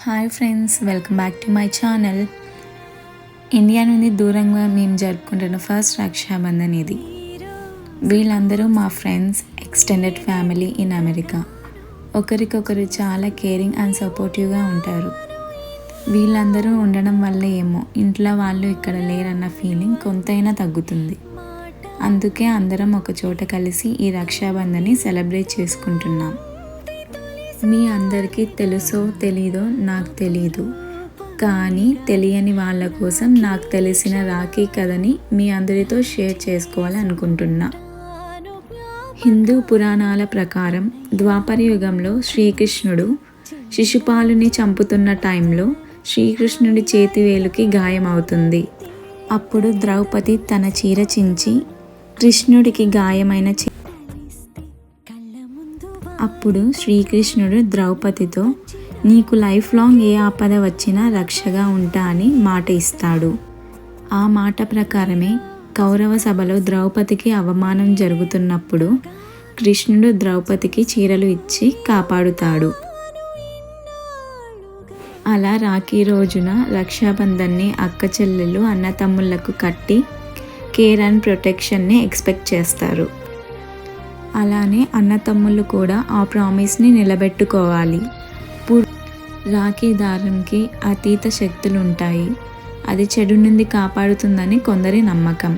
Hi friends, welcome back to my channel. India నుండి దూరంగా మేము జరుపుకుంటున్న ఫస్ట్ రక్షాబంధన్ ఇది. వీళ్ళందరూ మా friends, extended family in America. ఒకరికొకరు చాలా కేరింగ్ అండ్ సపోర్టివ్గా ఉంటారు. వీళ్ళందరూ ఉండడం వల్ల ఏమో ఇంట్లో వాళ్ళు ఇక్కడ లేరన్న ఫీలింగ్ కొంతైనా తగ్గుతుంది. అందుకే అందరం ఒక చోట కలిసి ఈ రక్షాబంధన్ని సెలబ్రేట్ చేసుకుంటున్నాం. మీ అందరికీ తెలుసో తెలీదో నాకు తెలీదు, కానీ తెలియని వాళ్ళ కోసం నాకు తెలిసిన రాఖీ కథని మీ అందరితో షేర్ చేసుకోవాలి అనుకుంటున్నా. హిందూ పురాణాల ప్రకారం ద్వాపర యుగంలో శ్రీకృష్ణుడు శిశుపాలుని చంపుతున్న టైంలో శ్రీకృష్ణుడి చేతివేలుకి గాయం అవుతుంది. అప్పుడు ద్రౌపది తన చీర చించి కృష్ణుడికి గాయమైన అప్పుడు శ్రీకృష్ణుడు ద్రౌపదితో నీకు లైఫ్ లాంగ్ ఏ ఆపద వచ్చినా రక్షగా ఉంటా అని మాట ఇస్తాడు. ఆ మాట ప్రకారమే కౌరవ సభలో ద్రౌపదికి అవమానం జరుగుతున్నప్పుడు కృష్ణుడు ద్రౌపదికి చీరలు ఇచ్చి కాపాడుతాడు. అలా రాఖీ రోజున రక్షాబంధన్ని అక్క చెల్లెలు అన్నతమ్ముళ్లకు కట్టి కేర్ అండ్ ప్రొటెక్షన్ని ఎక్స్పెక్ట్ చేస్తారు. అలానే అన్నతమ్ముళ్ళు కూడా ఆ ప్రామిస్ని నిలబెట్టుకోవాలి. రాఖీ దారంకి అతీత శక్తులు ఉంటాయి. అది చెడు నుండి కాపాడుతుందని కొందరి నమ్మకం.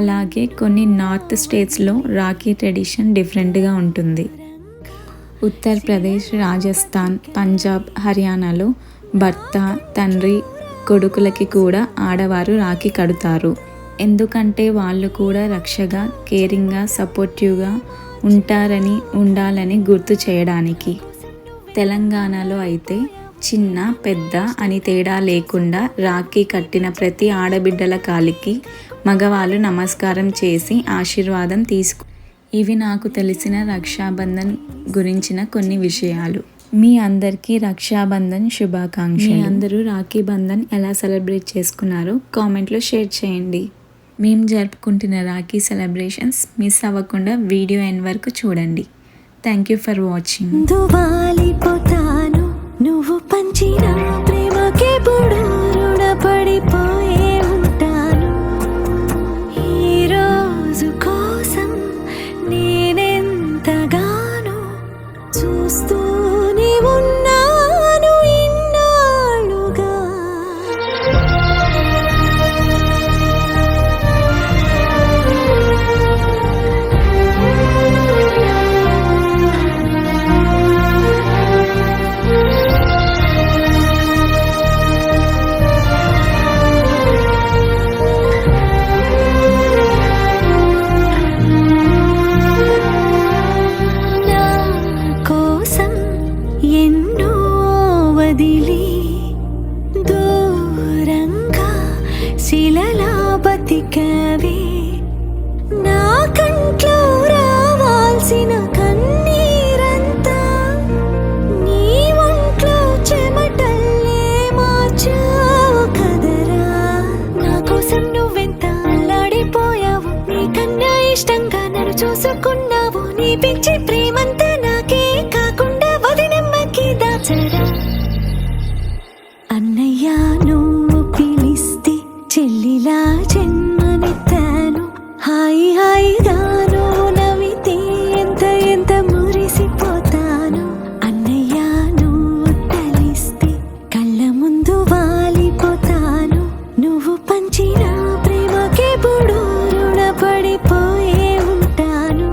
అలాగే కొన్ని నార్త్ స్టేట్స్లో రాఖీ ట్రెడిషన్ డిఫరెంట్గా ఉంటుంది. ఉత్తరప్రదేశ్, రాజస్థాన్, పంజాబ్, హర్యానాలో భర్త, తండ్రి, కొడుకులకి కూడా ఆడవారు రాఖీ కడతారు. ఎందుకంటే వాళ్ళు కూడా రక్షగా, కేరింగ్గా, సపోర్టివ్గా ఉండాలని గుర్తు చేయడానికి. తెలంగాణలో అయితే చిన్న పెద్ద అని తేడా లేకుండా రాఖీ కట్టిన ప్రతి ఆడబిడ్డల కాలికి మగవాళ్ళు నమస్కారం చేసి ఆశీర్వాదం ఇవి నాకు తెలిసిన రక్షాబంధన్ గురించిన కొన్ని విషయాలు. మీ అందరికీ రక్షాబంధన్ శుభాకాంక్షలు. మీ అందరూ రాఖీ బంధన్ ఎలా సెలబ్రేట్ చేసుకున్నారో కామెంట్లో షేర్ చేయండి. మేము జరుపుకుంటున్న రాఖీ సెలబ్రేషన్స్ మిస్ అవ్వకుండా వీడియో ఎండ్ వరకు చూడండి. Thank you for watching. నువ్వు పంచిన ప్రేమకే రుణపడిపోయే ఉంటాను. ఈ రోజు కోసం నేనెంతగానో చూస్తూనే ఉన్నాను ఇన్నాళ్ళుగా. దూరంగా శిలలా బతికవే, నా కంట్లో రావాల్సిన కన్నీరంతా నీ ఒంట్లో చెమటల్లే మార్చావు కదరా. నా కోసం నువ్వెంత అల్లాడిపోయావు, నీకన్నా ఇష్టంగా నన్ను చూసుకున్నావు. నీ పిచ్చి ప్రేమంతా నాకే కాకుండా వదినమ్మకి దాచరా. అన్నయ్య నువ్వు పిలిస్తే చెల్లిలా జన్మనెత్తాను. హాయి హాయిగాను నవ్వితే ఎంత మురిసిపోతాను. అన్నయ్య నువ్వు తలిస్తే కళ్ళ ముందు వాలిపోతాను. నువ్వు పంచిన ప్రేమకే రుణపడిపోయే ఉంటాను.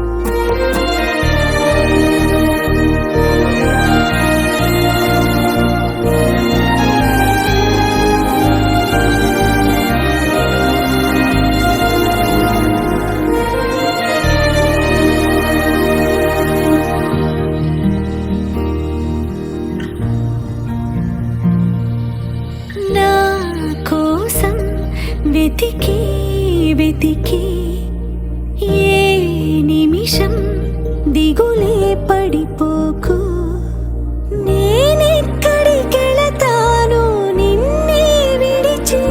నా కోసం వెతికి వెతికి ఏ నిమిషం దిగులే పడిపోకు. నేనెక్కడికెళతాను నిన్నే విడిచి,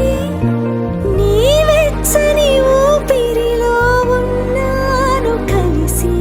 నీ వెచ్చని ఊపిరిలో ఉన్నాను కలిసి.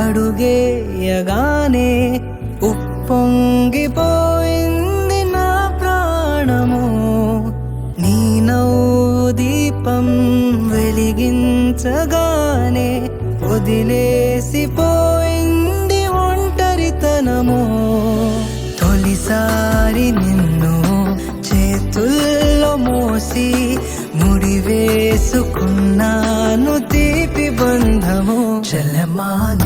అడుగేయగానే ఉప్పొంగిపోయింది నా ప్రాణము. నీ నవ్వు దీపం వెలిగించగానే వదిలేసిపోయింది ఒంటరితనము. తొలిసారి నిన్ను చేతుల్లో మోసి ముడివేసుకున్నాను తీపి బంధము. చలమా